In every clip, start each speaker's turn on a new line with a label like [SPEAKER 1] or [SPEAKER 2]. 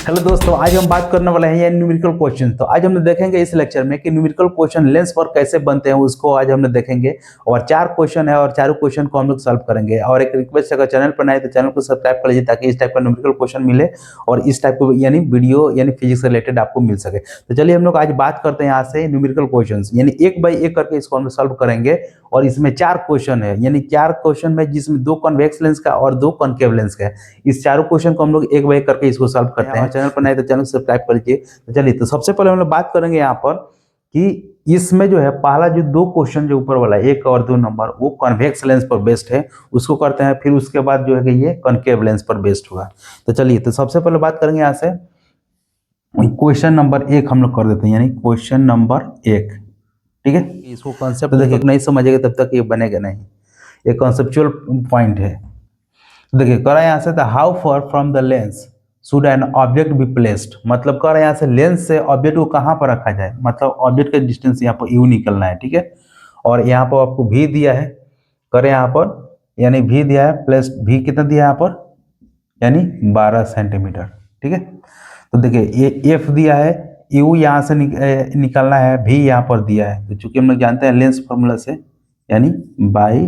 [SPEAKER 1] Hello दोस्तों, आज हम बात करने वाले हैं न्यूमेरिकल क्वेश्चन। तो आज हम देखेंगे इस लेक्चर में कि न्यूमेरिकल क्वेश्चन लेंस पर कैसे बनते हैं, उसको आज हमने देखेंगे। और 4 क्वेश्चन है और चारों क्वेश्चन को हम लोग सॉल्व करेंगे। और एक रिक्वेस्ट, अगर चैनल पर नए तो चैनल को सब्सक्राइब कर लीजिए ताकि इस टाइप का न्यूमेरिकल क्वेश्चन मिले और इस टाइप को यानी वीडियो यानी फिजिक्स से रिलेटेड आपको मिल सके। तो चलिए हम लोग आज बात करते हैं यहाँ से न्यूमेरिकल क्वेश्चन, यानी एक बाई एक करके इसको हम सॉल्व करेंगे। और इसमें 4 क्वेश्चन है, यानी 4 क्वेश्चन में जिसमें 2 कॉन्वेक्स लेंस का और 2 कॉनकेव लेंस का है। इस चारों क्वेश्चन को हम लोग एक बाई एक करके इसको सॉल्व करते हैं। चैनल पर नए तो चैनल सब्सक्राइब कर लीजिए। तो चलिए, तो सबसे पहले हम लोग बात करेंगे यहाँ पर कि इसमें जो है पहला जो 2 क्वेश्चन जो ऊपर वाला 1 और 2 नंबर वो कॉन्वेक्स लेंस पर बेस्ड है, उसको करते हैं। फिर उसके बाद जो है कि ये कॉनकेव लेंस पर बेस्ड होगा। तो चलिए, तो सबसे पहले बात करेंगे यहाँ से क्वेश्चन नंबर 1 हम लोग कर देते हैं, यानी क्वेश्चन नंबर 1। ठीक है, इसको कॉन्सेप्ट तो देखिए नहीं समझेगा तब तक ये बनेगा नहीं, ये कॉन्सेप्चुअल पॉइंट है। देखिए कह रहा है यहाँ से how far from the lens should an object be placed, मतलब कह रहा है यहाँ से लेंस से ऑब्जेक्ट को कहाँ पर रखा जाए, मतलब ऑब्जेक्ट का डिस्टेंस यहाँ पर यू निकलना है। ठीक है, और यहाँ पर आपको भी दिया है, करें यहाँ पर यानी भी दिया है प्लस भी कितना दिया है यहाँ पर, यानी 12 सेंटीमीटर। ठीक है, तो देखिए ये एफ दिया है, यू यहाँ से निकालना है, भी यहाँ पर दिया है। तो चूंकि हम लोग जानते हैं लेंस फॉर्मूला से, यानी बाई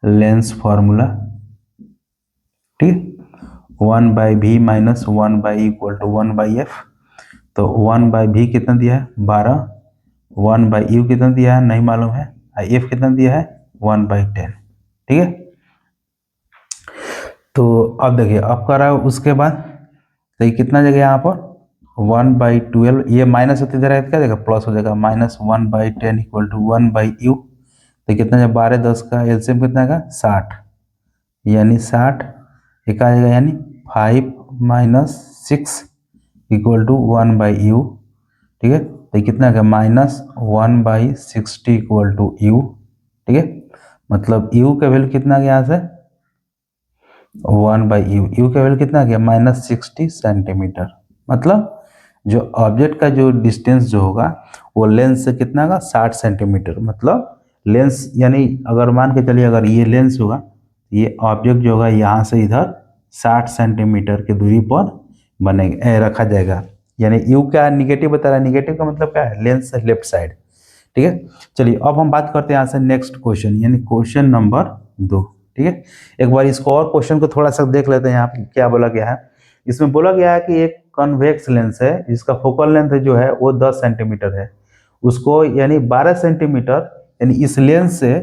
[SPEAKER 1] लेंस फॉर्मूला, ठीक है, 1 by V minus 1 by equal to 1 by F. तो 1 बाई भी कितना दिया है 12, 1 बाई यू कितना दिया है नहीं मालूम है, एफ कितना दिया है 1 बाई 10। ठीक है, तो अब देखिए अब कर रहा है उसके बाद, तो ये कितना जगह यहाँ पर 1 बाई 12, ये माइनस होते इधर क्या देगा प्लस हो जाएगा, minus 1 by 10 equal to 1 by U. तो कितना है 12 10 का एलसीएम कितना का 60, यानी 60 एक आ जाएगा, यानी 5 minus 6 equal to 1 by U. ठीक है, तो कितना का minus 1 by 60 equal to U. ठीक है, मतलब यू का वैल्यू कितना गया यहाँ से 1 बाई यू का वैल्यू कितना गया माइनस 60 सेंटीमीटर। मतलब जो ऑब्जेक्ट का जो डिस्टेंस जो होगा वो लेंस से कितना का 60 सेंटीमीटर। मतलब लेंस यानी अगर मान के चलिए अगर ये लेंस होगा, ये ऑब्जेक्ट जो होगा यहाँ से इधर 60 सेंटीमीटर की दूरी पर बनेगा रखा जाएगा। यानी यू क्या निगेटिव बता रहा है, निगेटिव का मतलब क्या है लेंस से लेफ्ट साइड। ठीक है, चलिए अब हम बात करते हैं यहाँ से नेक्स्ट क्वेश्चन, यानी क्वेश्चन नंबर 2। ठीक है, एक बार इसको और क्वेश्चन को थोड़ा सा देख लेते हैं। यहाँ पे क्या बोला गया है, इसमें बोला गया है कि एक कन्वेक्स लेंस है जिसका फोकल लेंथ जो है वो 10 सेंटीमीटर है, उसको यानी 12 सेंटीमीटर, यानी इस लेंस से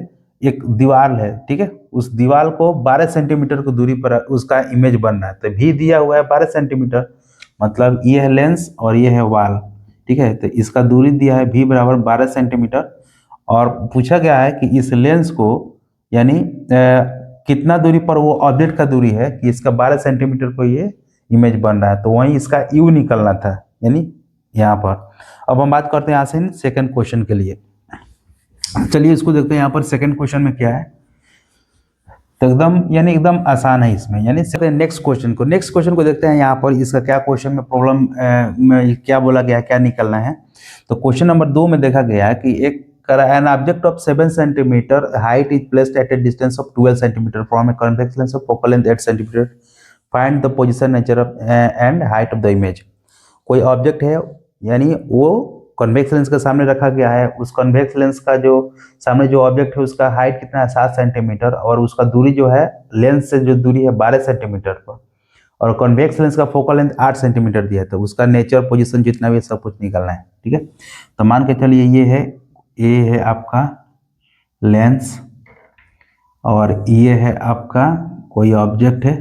[SPEAKER 1] एक दीवार है। ठीक है, उस दीवार को 12 सेंटीमीटर की दूरी पर उसका इमेज बनना है। तो भी दिया हुआ है 12 सेंटीमीटर, मतलब ये है लेंस और ये है वाल। ठीक है, तो इसका दूरी दिया है भी बराबर 12 सेंटीमीटर। और पूछा गया है कि इस लेंस को यानी कितना दूरी पर वो ऑब्जेक्ट का दूरी है कि इसका 12 सेंटीमीटर को ये इमेज बन रहा है। तो वहीं इसका यू निकलना था, यानी यहाँ पर। अब हम बात करते हैं यहाँ से सेकंड क्वेश्चन के लिए। चलिए इसको देखते हैं यहाँ पर सेकंड क्वेश्चन में क्या है। तो एकदम आसान है इसमें, यानी नेक्स्ट क्वेश्चन को देखते हैं यहाँ पर। इसका क्या क्वेश्चन में प्रॉब्लम में क्या बोला गया है, क्या निकलना है। तो क्वेश्चन नंबर 2 में देखा गया है कि एक an object of 7 centimeter height is placed at a distance of 12 centimeter from a convex lens of focal length 8 centimeter. Find the position, nature of and height of the image. कोई object है, यानी वो convex lens के सामने रखा गया है। उस कन्वेक्स लेंस का जो सामने जो ऑब्जेक्ट है उसका हाइट कितना है 7 सेंटीमीटर, और उसका दूरी जो है लेंस से जो दूरी है 12 सेंटीमीटर पर, और कन्वेक्स लेंस का फोकल लेंथ 8 सेंटीमीटर दिया है। तो उसका नेचर पोजीशन जितना भी सब कुछ निकलना है। ठीक है, तो मान के चलिए ये है आपका लेंस और ये है आपका कोई ऑब्जेक्ट है,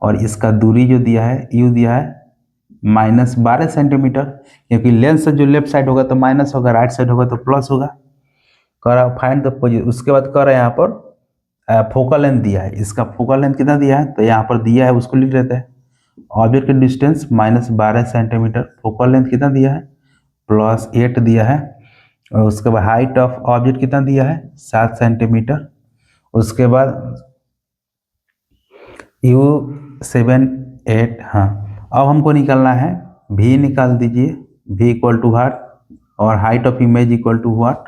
[SPEAKER 1] और इसका दूरी जो दिया है यू दिया है माइनस 12 सेंटीमीटर, क्योंकि लेंस से जो लेफ्ट साइड होगा तो माइनस होगा, राइट साइड होगा तो प्लस होगा। कर फाइंड द पोजीशन, उसके बाद कर यहाँ पर फोकल लेंथ दिया है, इसका फोकल लेंथ कितना दिया है तो यहाँ पर दिया है उसको लिख लेते हैं। ऑब्जेक्ट का distance minus 12 centimetre, focal length कितना दिया है प्लस 8 दिया है, और उसके बाद हाइट ऑफ ऑब्जेक्ट कितना दिया है 7 सेंटीमीटर। उसके बाद यू 7 8, हाँ अब हमको निकालना है भी, निकाल दीजिए भी इक्वल टू व्हाट, और height of image equal to what,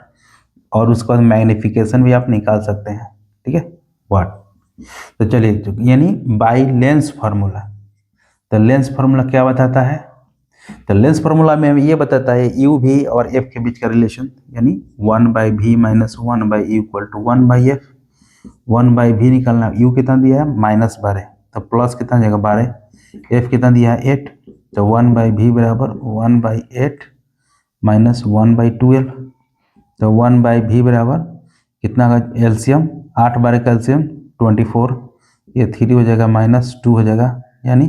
[SPEAKER 1] और उसके बाद मैग्निफिकेशन भी आप निकाल सकते हैं। ठीक है, व्हाट। तो चलिए यानी बाई लेंस फार्मूला, तो लेंस फार्मूला क्या बताता है? तो लेंस फार्मूला में हमें ये बताता है यू भी और एफ के बीच का रिलेशन, यानी 1/v minus 1/e equal to 1/f। 1/v निकालना, यू कितना दिया है -12, तो प्लस कितना जाएगा 12, एफ कितना दिया है 8, तो 1/v बराबर 1/8 माइनस 1/12, तो 1/v बराबर कितना का एलसीएम, 8 12 का एलसीएम 24, ये 3 हो जाएगा -2 हो जाएगा, यानी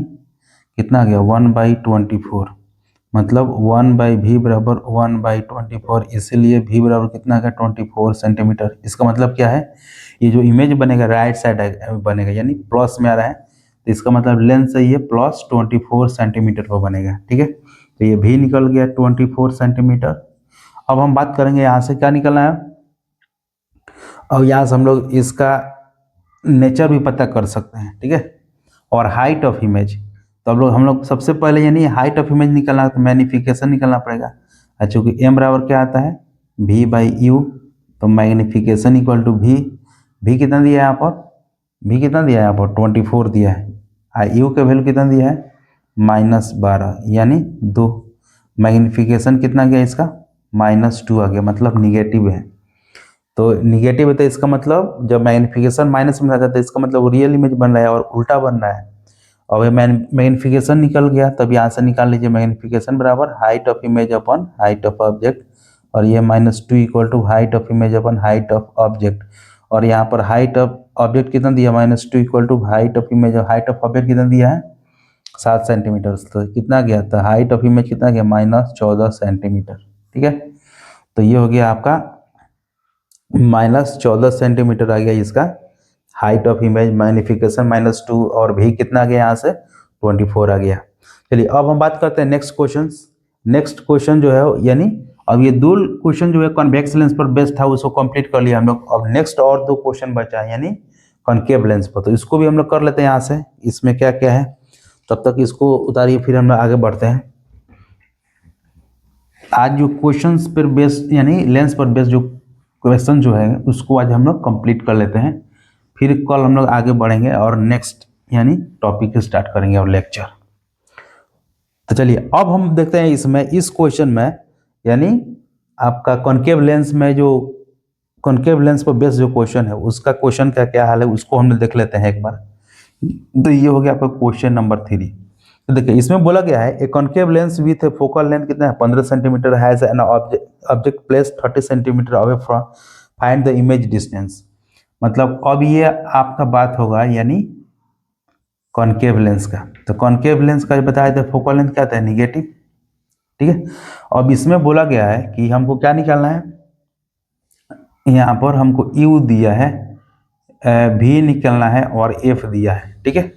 [SPEAKER 1] कितना आ गया 1/24, मतलब 1/v बराबर 1/24, इसीलिए v बराबर कितना आ गया 24 सेंटीमीटर। इसका मतलब क्या है, ये जो इमेज बनेगा राइट साइड बनेगा, यानी प्लस में आ रहा है, तो इसका मतलब लेंस सही है प्लस 24 सेंटीमीटर पर बनेगा। ठीक है, तो ये भी निकल गया 24 सेंटीमीटर। अब हम बात करेंगे यहाँ से क्या निकलना है, और यहाँ से हम लोग इसका नेचर भी पता कर सकते हैं। ठीक है, और हाइट ऑफ इमेज, तो हम लोग सबसे पहले यानी हाइट ऑफ इमेज निकलना है तो मैग्नीफिकेशन निकलना पड़ेगा। चूँकि एम बराबर क्या आता है v/u, तो मैग्नीफिकेशन इक्वल टू v कितना दिया है यहाँ पर, v कितना दिया है यहाँ पर 24 दिया है, u का वैल्यू कितना दिया है -12, यानी 2, मैग्नीफिकेशन कितना गया इसका -2 आ गया, मतलब निगेटिव है। तो निगेटिव है तो इसका मतलब जब मैग्नीफिकेशन माइनस में रहता है तो इसका मतलब रियल इमेज बन रहा है और उल्टा बन रहा है। अब ये मैग्नीफिकेशन निकल गया, तब यहाँ से निकाल लीजिए मैग्नीफिकेशन बराबर height of image upon height of object, और ये -2 equal to height of image upon height of object, और यहाँ पर हाइट ऑफ ऑब्जेक्ट कितना दिया -2 equal to height of image, height of object कितना दिया है 7 सेंटीमीटर, तो कितना गया था हाइट ऑफ इमेज कितना गया -14 सेंटीमीटर। ठीक है, तो ये हो गया आपका -14 सेंटीमीटर आ गया इसका हाइट ऑफ इमेज, मैग्नीफिकेशन -2, और भी कितना आ गया यहाँ से 24 आ गया। चलिए अब हम बात करते हैं नेक्स्ट क्वेश्चन। नेक्स्ट क्वेश्चन जो है, यानी अब ये दो क्वेश्चन जो है कॉन्वेक्स लेंस पर बेस्ड था, उसको कंप्लीट कर लिया हम लोग। अब नेक्स्ट और 2 क्वेश्चन बचा है यानी कॉन्केव लेंस पर, तो इसको भी हम लोग कर लेते हैं यहाँ से। इसमें क्या क्या है, तब तक इसको उतारिए, फिर हम लोग आगे बढ़ते हैं। आज जो क्वेश्चंस पर बेस्ड यानी लेंस पर बेस्ड जो क्वेश्चन जो है उसको आज हम लोग कंप्लीट कर लेते हैं, फिर कल हम लोग आगे बढ़ेंगे और नेक्स्ट यानी टॉपिक स्टार्ट करेंगे और लेक्चर। तो चलिए अब हम देखते हैं इसमें, इस क्वेश्चन में यानी आपका कॉन्केव लेंस में जो कॉन्केव लेंस पर बेस्ड जो क्वेश्चन है उसका क्वेश्चन का क्या हाल है उसको हम लोग देख लेते हैं एक बार। तो ये हो गया आपका क्वेश्चन नंबर 3। तो देखिए इसमें बोला गया है a concave lens with A focal length कितना है 15 centimetre has an object place 30 centimetre away from find the image distance. मतलब अब ये आपका बात होगा यानी कॉन्केव लेंस का। तो कॉन्केव लेंस का बताया था फोकल लेंथ क्या था निगेटिव। ठीक है, अब इसमें बोला गया है कि हमको क्या निकालना है, यहाँ पर हमको यू दिया है, भी निकलना है और एफ दिया है। ठीक है,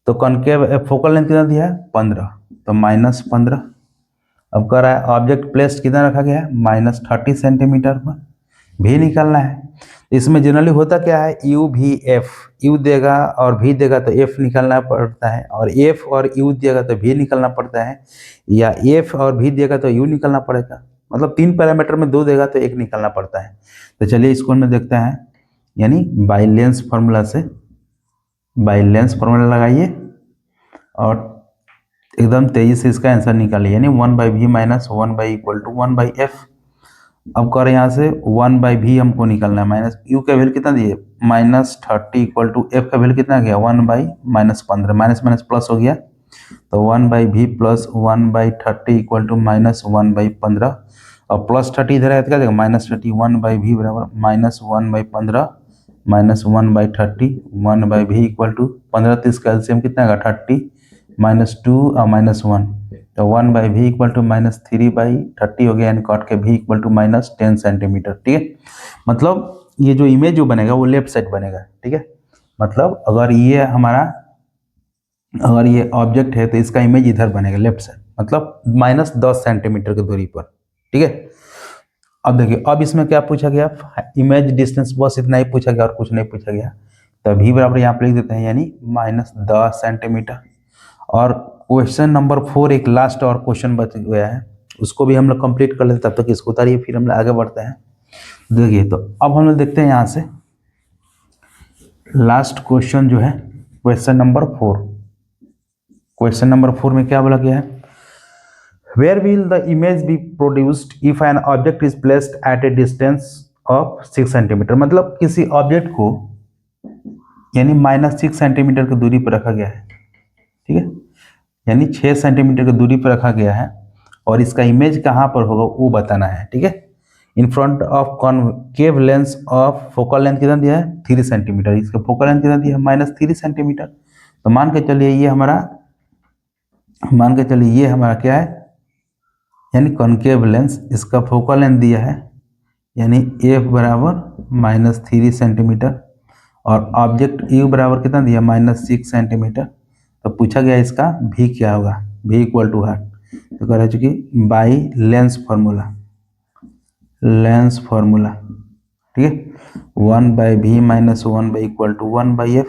[SPEAKER 1] तो कॉन्केव फोकल लेंथ कितना दिया है 15, तो -15। अब कह रहा है ऑब्जेक्ट प्लेस कितना रखा गया है -30 सेंटीमीटर पर, भी निकालना है। इसमें जनरली होता क्या है यू भी एफ, यू देगा और भी देगा तो एफ निकालना पड़ता है, और एफ और यू देगा तो भी निकालना पड़ता है, या एफ और भी देगा तो यू निकालना पड़ेगा। मतलब 3 पैरामीटर में 2 देगा तो 1 निकालना पड़ता है। तो चलिए इसको में देखते हैं, यानी बाई लेंस फार्मूला से, बाई लेंस फार्मूला लगाइए और एकदम तेजी से इसका आंसर निकालिए, यानी 1/v minus 1/e equal to 1/f। अब कर यहाँ से 1/v हमको निकालना है, माइनस यू का वैल्यू कितना दिए -30 इक्वल टू एफ का वैल्यू कितना गया 1/-15, माइनस माइनस प्लस हो गया, तो 1/v प्लस 1/30 इक्वल टू -1/15, और +30 इधर है तो क्या देगा -30, 1/v बराबर -1/15 माइनस 1/30, 1/v इक्वल टू 15 30 का एलसीएम कितना आएगा 30 -2 और -1, तो 1/v इक्वल टू -3/30 हो गया, यानी कॉट के v इक्वल टू -10 सेंटीमीटर। ठीक है, मतलब ये जो इमेज जो बनेगा वो लेफ्ट साइड बनेगा। ठीक है, मतलब अगर ये हमारा अगर ये ऑब्जेक्ट है तो इसका इमेज इधर बनेगा लेफ्ट साइड, मतलब -10 सेंटीमीटर की दूरी पर। ठीक है, अब देखिए अब इसमें क्या पूछा गया, इमेज डिस्टेंस बस इतना ही पूछा गया और कुछ नहीं पूछा गया, तो v बराबर यहाँ पे लिख देते हैं यानी -10 सेंटीमीटर। और क्वेश्चन नंबर 4 एक लास्ट और क्वेश्चन बच गया है, उसको भी हम लोग कंप्लीट कर लेते, तब तक इसको उतारिए फिर हम लोग आगे बढ़ते हैं। देखिए तो अब हम लोग देखते हैं यहाँ से लास्ट क्वेश्चन जो है क्वेश्चन नंबर 4। क्वेश्चन नंबर 4 में क्या बोला गया है, where will the image be produced if an object is placed at a distance of 6 centimetre. मतलब किसी ऑब्जेक्ट को यानी -6 सेंटीमीटर की दूरी पर रखा गया है, ठीक है, यानी 6 सेंटीमीटर की दूरी पर रखा गया है और इसका इमेज कहाँ पर होगा वो बताना है, ठीक है। In front of concave lens of focal length कितना दिया है 3 सेंटीमीटर, इसका फोकल लेंथ कितना दिया है -3 सेंटीमीटर। तो मान के चलिए ये हमारा क्या है, यानी कॉनकेव लेंस, इसका फोकल लेंथ दिया है यानी एफ बराबर -3 सेंटीमीटर और ऑब्जेक्ट यू बराबर कितना दिया -6 सेंटीमीटर। तो पूछा गया इसका भी क्या होगा, भी इक्वल टू हार्ट, तो कह रहा चूँकि बाई लेंस फार्मूला, ठीक है, 1/v - 1 equal to 1/f,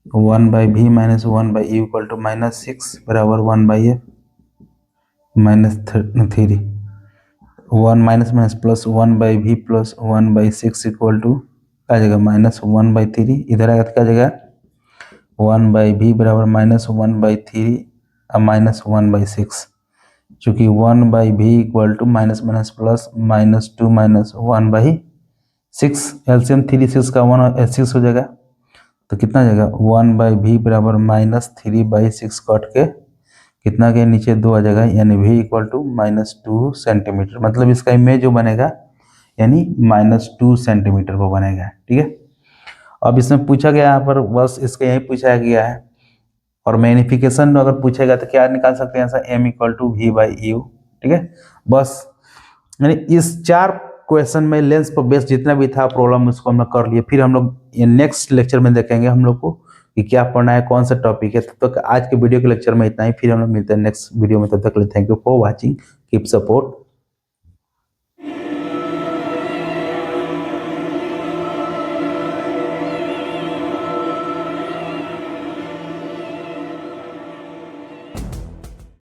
[SPEAKER 1] 1/v - 1/u equal to -6 बराबर 1/f -3, 1 minus plus 1/v plus 1/6 equal to क्या जगह -1/3, इधर आएगा तो क्या जगह 1/v बराबर -1/3 और -1/6, चूँकि 1/v equal to minus plus -2 - 1/6, LCM 3 6 का 1 6 हो जाएगा, तो कितना जाएगा 1/v बराबर -3/6 कट के कितना गया नीचे 2 आ जाएगा, यानी v इक्वल टू -2 सेंटीमीटर। मतलब इसका इमेज जो बनेगा यानी -2 सेंटीमीटर वो बनेगा, ठीक है। अब इसमें पूछा गया यहाँ पर बस इसका यही पूछा गया है और मैग्निफिकेशन अगर पूछेगा तो क्या निकाल सकते हैं ऐसा m इक्वल टू v/u, ठीक है। बस यानी इस 4 क्वेश्चन में लेंस पर बेस जितना भी था प्रॉब्लम उसको हम लोग कर लिए। फिर हम लोग ये नेक्स्ट लेक्चर में देखेंगे हम लोग को कि क्या पढ़ना है, कौन सा टॉपिक है। तब तक आज के वीडियो के लेक्चर में इतना ही, फिर हम लोग मिलते हैं नेक्स्ट वीडियो में। तब तक के लिए thank you for watching, keep support.